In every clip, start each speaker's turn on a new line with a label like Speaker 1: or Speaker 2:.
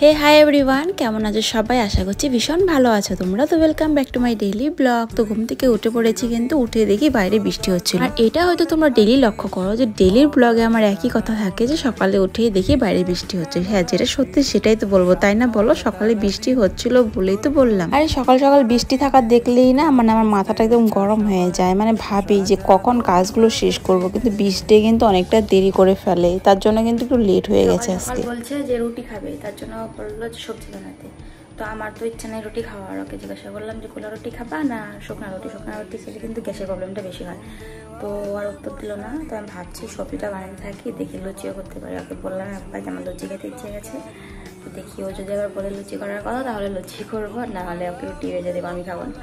Speaker 1: হে hi everyone, কেমন আছো সবাই? আশা করছি ভীষণ ভালো আছো তোমরা। তো welcome back to my daily blog. তো ঘুম থেকে উঠে পড়েছি, কিন্তু উঠে দেখি বাইরে বৃষ্টি হচ্ছিল। আর এটা হয়তো তোমরা ডেইলি লক্ষ্য করো যে ডেইলির ব্লগে আমার একই কথা থাকে যে সকালে উঠেই দেখি বাইরে বৃষ্টি হচ্ছে। হ্যাঁ, যেটা সত্যি সেটাই তো বলবো, তাই না বলো? সকালে বৃষ্টি হচ্ছিল বলেই তো বললাম। আরে সকাল সকাল বৃষ্টি থাকার দেখলেই না আমার মাথাটা একদম গরম হয়ে যায়। ভাবি যে কখন কাজগুলো শেষ করব, কিন্তু বৃষ্টি কিন্তু অনেকটা দেরি করে ফেলে, তার জন্য কিন্তু একটু লেট হয়ে গেছে আজকে।
Speaker 2: বলছে যে রুটি খাবে, তার জন্য বললো যে সবজি বানাতে। তো আমার তো ইচ্ছা নেই রুটি খাওয়ার। ওকে জিজ্ঞাসা করলাম যে কোলা রুটি খাবা না শুকনা রুটি? শুকনা রুটি খেলে কিন্তু গ্যাসের প্রবলেমটা বেশি হয়। তো আর উত্তর দিল না। তো আমি ভাবছি সবজিটা বানাতে থাকি, দেখি লুচিও করতে পারি। ওকে বললাম একবার যে আমার লুচি খেতে ইচ্ছে গেছে, তো দেখি ও যদি আবার বলে লুচি করার কথা তাহলে লুচি করবো, না হলে ওকে রুটি ভেজে দেবো, আমি খাবো না।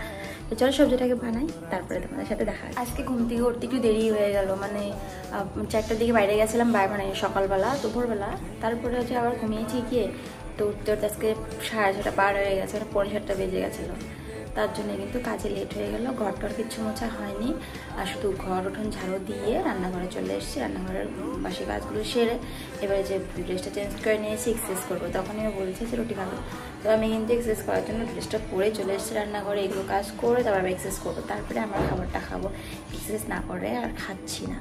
Speaker 2: তো চলো সবজিটাকে বানাই, তারপরে তোমাদের সাথে দেখা। আজকে ঘুম থেকে উঠতে একটু দেরি হয়ে গেল, 4টার দিকে বাইরে গেছিলাম সকালবেলা দুপুরবেলা। তারপরে হচ্ছে আবার ঘুমিয়েছি গিয়ে, তো উঠতে উঠতে আজকে 6:30 পার হয়ে গেছে, 6:45 বেজে গেছিলো। তার জন্য কিন্তু কাজে লেট হয়ে গেল। ঘরটার কিচ্ছু মোছা হয়নি, আর শুধু ঘর উঠোন ঝাড়ু দিয়ে রান্নাঘরে চলে এসেছি। রান্নাঘরের বাসি কাজগুলো সেরে এবারে যে ড্রেসটা চেঞ্জ করে নিয়েছি এক্সারসাইজ করবো, তখনই ও বলছে যে রুটি খাবো। তো আমি কিন্তু এক্সারসাইজ করার জন্য ড্রেসটা পরে চলে এসেছি রান্নাঘরে। এগুলো কাজ করে তারপর আমি এক্সারসাইজ করবো, তারপরে আমরা খাবারটা খাবো। এক্সারসাইজ না করে আর খাচ্ছি না।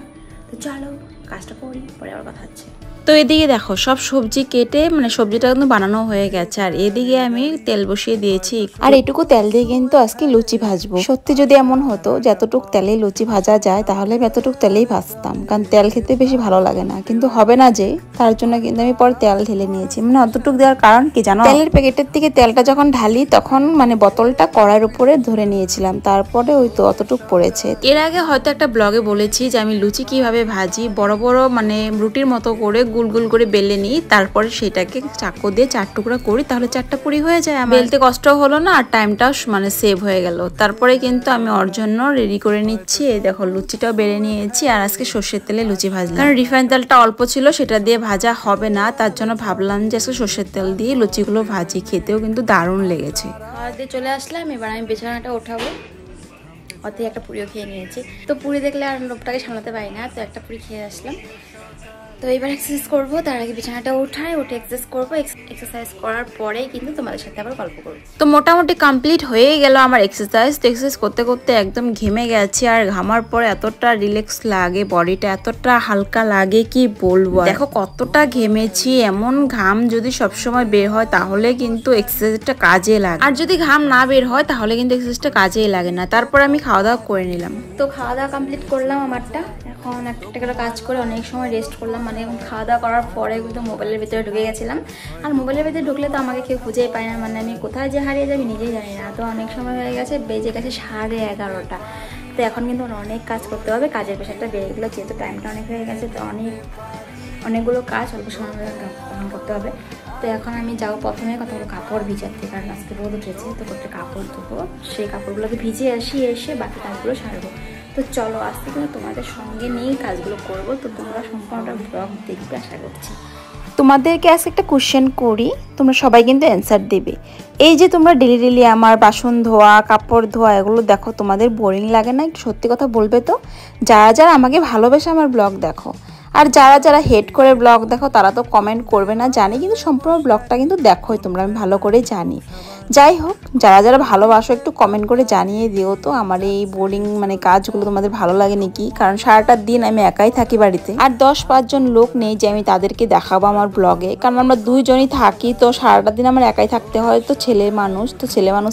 Speaker 2: তো চলো কাজটা করি, পরে আবার কথা হচ্ছে।
Speaker 1: তো এদিকে দেখো সব সবজি কেটে সবজিটা কিন্তু বানানো হয়ে গেছে, আর এদিকে আমি তেল বসিয়ে দিয়েছি। আর এটুকু তেল দিয়ে কিন্তু আজকে লুচি ভাজবো। সত্যি যদি এমন হতো যতটুক তেলেই লুচি ভাজা যায় তাহলে আমি এতটুক তেলেই ভাজতাম, কারণ তেল খেতে বেশি ভালো লাগে না। কিন্তু হবে না যে, তার জন্য কিন্তু আমি পরে তেল ঢেলে নিয়েছি। অতটুক দেওয়ার কারণ কি জানো? তেলের প্যাকেটের থেকে তেলটা যখন ঢালি তখন বোতলটা কড়াইয়ের উপরে ধরে নিয়েছিলাম, তারপরে ওই তো অতটুক পড়েছে। এর আগে হয়তো একটা ব্লগে বলেছি যে আমি লুচি কিভাবে ভাজি, বড় বড় রুটির মতো করে গোল গোল করে বেলে নিই, তারপরে সেটাকে চাকু দিয়ে 4 টুকরা করি, তাহলে 4টা পুরি হয়ে যায়। বেলতে কষ্ট হলো না, আর টাইমটাও সেভ হয়ে গেল। তারপরে কিন্তু আমি ওর জন্য রেডি করে নিচ্ছি। এই দেখো লুচিটাও বেলে নিয়েছি, আর আজকে সর্ষের তেলে লুচি ভাজলাম, কারণ রিফাইন তেলটা অল্প ছিল, সেটা দিয়ে ভাজা হবে না। তার জন্য ভাবলাম যে আজকে সর্ষের তেল দিয়ে লুচিগুলো ভাজি, খেতেও কিন্তু দারুণ লেগেছে।
Speaker 2: খাওয়া দিয়ে চলে আসলাম, এবার আমি বিছানাটা ওঠাবো। অর্ধেক একটা পুরিও খেয়ে নিয়েছি, তো পুরি দেখলে আর লোভটাকে সামলাতে পারি না, তো একটা পুরি খেয়ে আসলাম। তো এবার এক্সারসাইজ করবো, তার আগে বিছানাটা উঠে এক্সারসাইজ করবো। এক্সারসাইজ করার পরেই কিন্তু তোমাদের সাথে আবার গল্প করবো।
Speaker 1: তো মোটামুটি কমপ্লিট হয়ে গেল আমার এক্সারসাইজ। তো এক্সারসাইজ করতে করতে একদম ঘেমে গেছি, আর ঘামার পরে এতটা রিল্যাক্স লাগে, বডিটা এতটা হালকা লাগে কি বলবো। দেখো কতটা ঘেমেছি। এমন ঘাম যদি সবসময় বের হয় তাহলে কিন্তু এক্সারসাইজটা কাজে লাগে, আর যদি ঘাম না বের হয় তাহলে কিন্তু এক্সারসাইজটা কাজেই লাগে না। তারপর আমি খাওয়া দাওয়া করে নিলাম।
Speaker 2: তো খাওয়া দাওয়া কমপ্লিট করলাম আমারটা। এখন একটা করে কাজ করে অনেক সময় রেস্ট করলাম। খাওয়া দাওয়া করার পরে কিন্তু মোবাইলের ভিতরে ঢুকে গেছিলাম, আর মোবাইলের ভিতরে ঢুকলে তো আমাকে কেউ খুঁজেই পায় না। আমি কোথায় যে হারিয়ে যাবি নিজেই জানি না। তো অনেক সময় হয়ে গেছে, বেজে গেছে 11:30। তো এখন কিন্তু অনেক কাজ করতে হবে, কাজের প্রেশারটা বেড়ে গেলো, যেহেতু টাইমটা অনেক হয়ে গেছে। তো অনেকগুলো কাজ অল্প সময় গ্রহণ করতে হবে। তো এখন আমি যাবো প্রথমে কতগুলো কাপড় ভিজাতে, কারণ আজকে রোদ উঠেছে। তো কতটা কাপড় ধোবো, সেই কাপড়গুলোকে ভিজে আসি, এসে বাকি কাজগুলো সারবো। তো চলো আজকে কিন্তু তোমাদের সঙ্গে নিয়েই কাজগুলো করবো। তো তোমরা সম্পূর্ণটা ব্লগ দেখবে আশা করছি।
Speaker 1: তোমাদেরকে আজকে একটা কোশ্চেন করি, তোমরা সবাই কিন্তু অ্যান্সার দেবে। এই যে তোমরা ডেলি ডেলি আমার বাসন ধোয়া, কাপড় ধোয়া এগুলো দেখো, তোমাদের বোরিং লাগে না? একটু সত্যি কথা বলবে তো। যারা যারা আমাকে ভালোবেসে আমার ব্লগ দেখো, আর যারা যারা হেট করে ব্লগ দেখো, তারা তো কমেন্ট করবে না জানি, কিন্তু সম্পূর্ণ ব্লগটা কিন্তু দেখোই তোমরা, আমি ভালো করে জানি। যাই হোক, যারা যারা ভালোবাসো একটু কমেন্ট করে জানিয়ে দিও তো আমার এই বোরিং কাজগুলো তোমাদের ভালো লাগে নাকি। কারণ সারাটা দিন আমি একাই থাকি বাড়িতে, আর 10-5 জন লোক নেই যে আমি তাদেরকে দেখাবো আমার ব্লগে, কারণ আমরা 2 জনই থাকি। তো সারাটা দিন আমার একাই থাকতে হয়। তো ছেলে মানুষ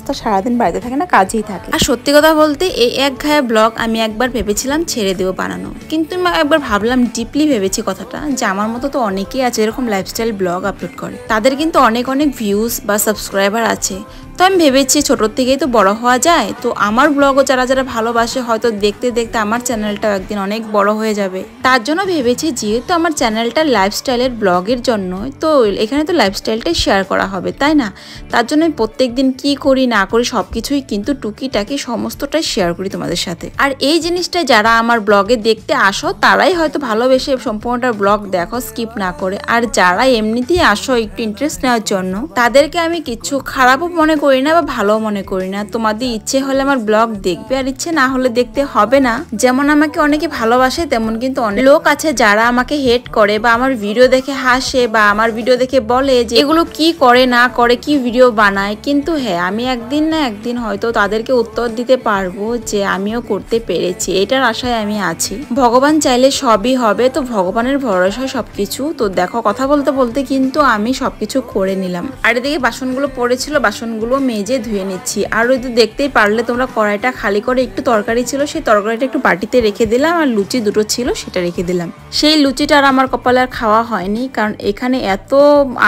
Speaker 1: তো সারাদিন বাড়িতে থাকে না, কাজেই থাকে। আর সত্যি কথা বলতে এই একঘায়া ব্লগ আমি একবার ভেবেছিলাম ছেড়ে দেবো বানানো, কিন্তু আমি একবার ভাবলাম, ডিপলি ভেবেছি কথাটা, যে আমার মতো তো অনেকেই আছে এরকম লাইফস্টাইল ব্লগ আপলোড করে, তাদের কিন্তু অনেক অনেক ভিউজ বা সাবস্ক্রাইবার আছে। তো আমি ভেবেছি ছোটোর থেকেই তো বড় হওয়া যায়, তো আমার ব্লগও যারা যারা ভালোবাসে হয়তো দেখতে দেখতে আমার চ্যানেলটাও একদিন অনেক বড় হয়ে যাবে। তার জন্য ভেবেছি যেহেতু আমার চ্যানেলটা লাইফস্টাইলের ব্লগের জন্য, তো এখানে তো লাইফস্টাইলটাই শেয়ার করা হবে, তাই না? তার জন্য আমি প্রত্যেক দিন কী করি না করি সব কিছুই কিন্তু টুকিটাকি সমস্তটাই শেয়ার করি তোমাদের সাথে। আর এই জিনিসটাই যারা আমার ব্লগে দেখতে আসো তারাই হয়তো ভালোবেসে সম্পূর্ণটা ব্লগ দেখো স্কিপ না করে, আর যারা এমনিতেই আসো একটু ইন্টারেস্ট নেওয়ার জন্য, তাদেরকে আমি কিছু খারাপও খারাপও মনে করি না বা ভালো মনে করি না। তোমাদের ইচ্ছে হলে আমার ব্লগ দেখবে, আর ইচ্ছে না হলে দেখতে হবে না। যেমন আমাকে অনেকে ভালোবাসে, তেমন কিন্তু অনেক লোক আছে যারা আমাকে হেট করে বা আমার ভিডিও দেখে হাসে বা আমার ভিডিও দেখে বলে যে এগুলো কি করে না করে, কি ভিডিও বানায়। কিন্তু হ্যাঁ, আমি একদিন না একদিন হয়তো তাদেরকে উত্তর দিতে পারবো যে আমিও করতে পেরেছি, এটার আশায় আমি আছি। ভগবান চাইলে সবই হবে, তো ভগবানের ভরসায় সবকিছু। তো দেখো, কথা বলতে বলতে কিন্তু আমি সবকিছু করে নিলাম। আর এদিকে বাসনগুলো পড়েছিল, বাসনগুলো মেজে ধুয়ে নিচ্ছি। আর ওই তো দেখতেই পারলে তোমরা, কড়াইটা খালি করে একটু তরকারি ছিল, সেই তরকারিটা একটু বাটিতে রেখে দিলাম, আর লুচি দুটো ছিল সেটা রেখে দিলাম। সেই লুচিটা আর আমার কপালে আর খাওয়া হয়নি, কারণ এখানে এত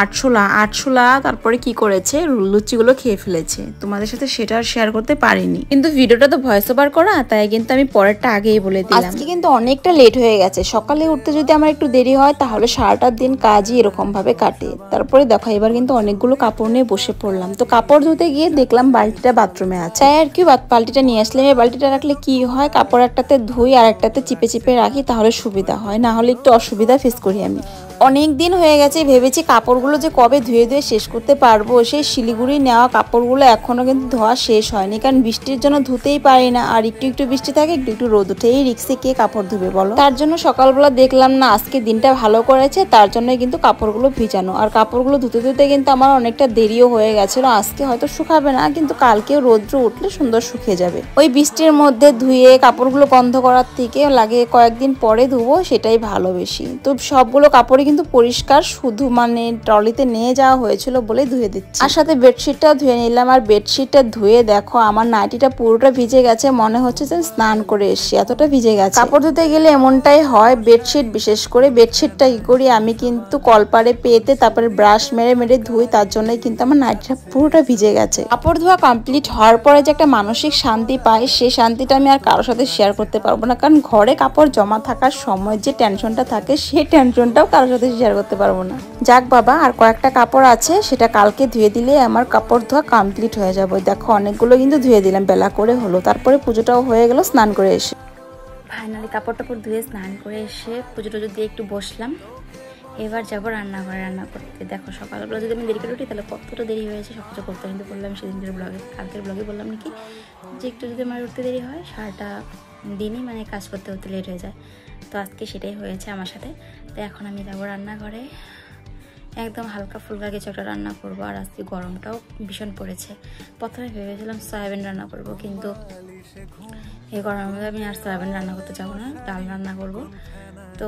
Speaker 1: আটশোলা তারপরে কি করেছে, লুচিগুলো খেয়ে ফেলেছে। তোমাদের সাথে সেটা আর শেয়ার করতে পারিনি, কিন্তু ভিডিওটা তো ভয়েস ওভার করা, তাই কিন্তু আমি পরেরটা আগেই বলে দিলাম। আজকে কিন্তু অনেকটা লেট হয়ে গেছে। সকালে উঠতে যদি আমার একটু দেরি হয় তাহলে সারাটা দিন কাজই এরকম ভাবে কাটে। তারপরে দেখো, এবার কিন্তু অনেকগুলো কাপড় নিয়ে বসে পড়লাম। তো কাপড় ধুতে গিয়ে দেখলাম বালতিটা বাথরুমে আছে, তাই আর কি বালতিটা নিয়ে আসলাম। এই বালতিটা রাখলে কি হয়, কাপড় একটাতে ধুই আর একটাতে চিপে চিপে রাখি, তাহলে সুবিধা হয়, না হলে একটু অসুবিধা ফেস করি আমি। অনেক দিন হয়ে গেছে, ভেবেছি কাপড়গুলো যে কবে ধুয়ে ধুয়ে শেষ করতে পারবো। সেই শিলিগুড়ি নেওয়া কাপড়গুলো এখনো কিন্তু ধোয়া শেষ হয়নি, কারণ বৃষ্টির জন্য ধুতেই পারি না। আর একটু একটু বৃষ্টি থাকে, একটু একটু রোদ উঠে, এই রিক্সে কে কাপড় ধুবে বলো। তার জন্য সকালবেলা দেখলাম না আজকে দিনটা ভালো করেছে, তার জন্যই কিন্তু কাপড়গুলো ভিজানো। আর কাপড়গুলো ধুতে ধুতে কিন্তু আমার অনেকটা দেরিও হয়ে গেছিল। আজকে হয়তো শুকাবে না, কিন্তু কালকে রোদ্র উঠলে সুন্দর শুকিয়ে যাবে। ওই বৃষ্টির মধ্যে ধুয়ে কাপড়গুলো বন্ধ করার থেকে লাগে কয়েকদিন পরে ধুবো, সেটাই ভালো বেশি। তো সবগুলো কাপড়ই কিন্তু পরিষ্কার, শুধু মানে ট্রলিতে নিয়ে যাওয়া হয়েছিল বলে ধুয়ে দিচ্ছি। আর সাথে বেডশিটটাও ধুয়ে নিলাম। আর বেডশিটটা ধুয়ে দেখো আমার নাইটিটা পুরোটা ভিজে গেছে, মনে হচ্ছে যে স্নান করে এসছি, এতটা ভিজে গেছে। কাপড় ধুতে গেলে এমনটাই হয়, বেডশিট বিশেষ করে। বেডশিটটা কি করি আমি, কিন্তু কলপারে পেতে তারপরে ব্রাশ মেরে মেরে ধুই, তার জন্যই কিন্তু আমার নাইটিটা পুরোটা ভিজে গেছে। কাপড় ধোয়া কমপ্লিট হওয়ার পরে যে একটা মানসিক শান্তি পাই, সেই শান্তিটা আমি আর কারোর সাথে শেয়ার করতে পারবো না, কারণ ঘরে কাপড় জমা থাকার সময় যে টেনশনটা থাকে, সেই টেনশনটাও কারোর সাথে শেয়ার করতে পারবো না। যাক বাবা, আর কয়েকটা কাপড় আছে, সেটা কালকে ধুয়ে দিলে আমার কাপড় ধোয়া কমপ্লিট হয়ে যাবে। দেখো অনেকগুলো কিন্তু ধুয়ে দিলাম, বেলা করে হলো। তারপরে পুজোটাও হয়ে গেল স্নান করে এসে।
Speaker 2: ফাইনালি কাপড় টাপড় ধুয়ে স্নান করে এসে পুজো টুজো দিয়ে একটু বসলাম। এবার যাবো রান্নাঘরে রান্না করতে। দেখো সকালবেলা যদি আমি দেরি করে উঠি তাহলে কতটা দেরি হয়েছে সব কিছু করতে। কিন্তু বললাম সেদিনকার ব্লগে, কালকের ব্লগে বললাম নাকি যে একটু যদি আমার উঠতে দেরি হয় সারাটা দিনই মানে কাজ করতে করতে লেট হয়ে যায়। তো আজকে সেটাই হয়েছে আমার সাথে। তো এখন আমি যাবো রান্নাঘরে, একদম হালকা ফুলকা কিছু একটা রান্না করবো। আর আজকে গরমটাও ভীষণ পড়েছে। প্রথমে ভেবেছিলাম সয়াবিন রান্না করব, কিন্তু এই গরমের মধ্যে আমি আর সয়াবিন রান্না করতে যাবো না, ডাল রান্না করব। তো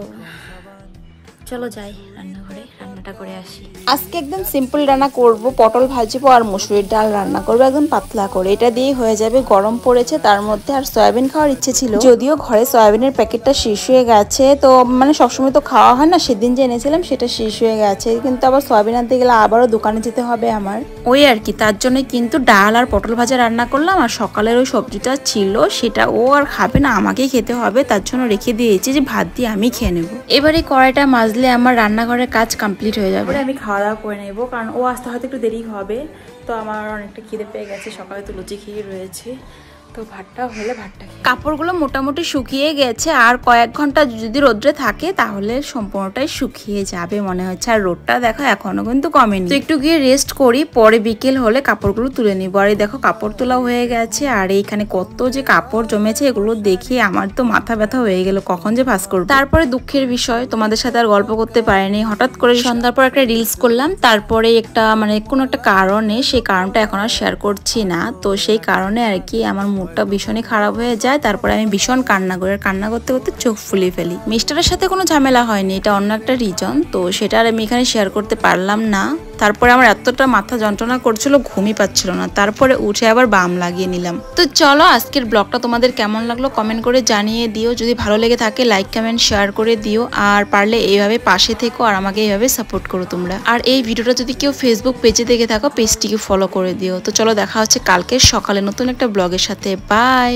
Speaker 2: চলো যাই রান্নাঘরে, রান্নাটা করে আসি।
Speaker 1: আজকে একদম সিম্পল রান্না করব, পটল ভাজবো আর মুসুরির ডাল রান্না করবো একদম পাতলা করে, এটা দিয়েই হয়ে যাবে। গরম পড়েছে তার মধ্যে, আর সয়াবিন খাওয়ার ইচ্ছে ছিল, যদিও ঘরে সয়াবিনের প্যাকেটটা শেষ হয়ে গেছে। তো মানে সবসময় তো খাওয়া হয় না, সেদিন যে এনেছিলাম সেটা শেষ হয়ে গেছে, কিন্তু আবার সয়াবিন আনতে গেলে আবারও দোকানে যেতে হবে আমার, ওই আর কি। তার জন্য কিন্তু ডাল আর পটল ভাজা রান্না করলাম। আর সকালের ওই সবজিটা ছিল, সেটা ও আর খাবে না, আমাকেই খেতে হবে, তার জন্য রেখে দিয়েছি যে ভাত দিয়ে আমি খেয়ে নেবো। এবারে কড়াইটা মাজলে আমার রান্নাঘরের কাজ কমপ্লিট হয়ে যাবে।
Speaker 2: আমি খাওয়া দাওয়া করে নেবো, কারণ ও আসতে হয়তো একটু দেরি হবে। তো আমার অনেকটা খিদে পেয়ে গেছে, সকালে তো লুচি খেয়ে রয়েছে। তো ভাতটা হলে ভাতটা
Speaker 1: কাপড়গুলো মোটামুটি শুকিয়ে গেছে, আর কয়েক ঘন্টা যদি রোদ্রে থাকে তাহলে সম্পূর্ণটাই শুকিয়ে যাবে মনে হচ্ছে। আর রোদটা দেখো এখনো কিন্তু কমেনি, তো একটু গিয়ে রেস্ট করি, পরে বিকেল হলে কাপড়গুলো তুলে নিব। আর দেখো কাপড় তোলা হয়ে গেছে, আর এইখানে কত যে কাপড় জমেছে এগুলো দেখে আমার তো মাথা ব্যথা হয়ে গেল, কখন যে ভাঁজ করবো। তারপরে দুঃখের বিষয়, তোমাদের সাথে আর গল্প করতে পারিনি, হঠাৎ করে সন্ধ্যার পর একটা রিলস করলাম, তারপরে একটা মানে কোনো একটা কারণে, সেই কারণটা এখন আর শেয়ার করছি না। তো সেই কারণে আর কি আমার মুডটা ভীষণই খারাপ হয়ে যায়। তারপরে আমি ভীষণ কান্না করি, কান্না করতে করতে চোখ ফুলিয়ে ফেলি। মিস্টারের সাথে কোনো ঝামেলা হয়নি, এটা অন্য একটা রিজন, তো সেটা আর আমি এখানে শেয়ার করতে পারলাম না। তারপরে আমার এতটা মাথা যন্ত্রণা করছিল, ঘুমই পাচ্ছিল না, তারপরে উঠে আবার বাম লাগিয়ে নিলাম। তো চলো আজকের ব্লগটা তোমাদের কেমন লাগলো কমেন্ট করে জানিয়ে দিও, যদি ভালো লেগে থাকে লাইক কমেন্ট শেয়ার করে দিও, আর পারলে এইভাবে পাশে থেকো আর আমাকে এইভাবে সাপোর্ট করো তোমরা। আর এই ভিডিওটা যদি কেউ ফেসবুক পেজে দেখে থাকো, পেজটিকে ফলো করে দিও। তো চলো দেখা হচ্ছে কালকে সকালে নতুন একটা ব্লগের সাথে। বাই।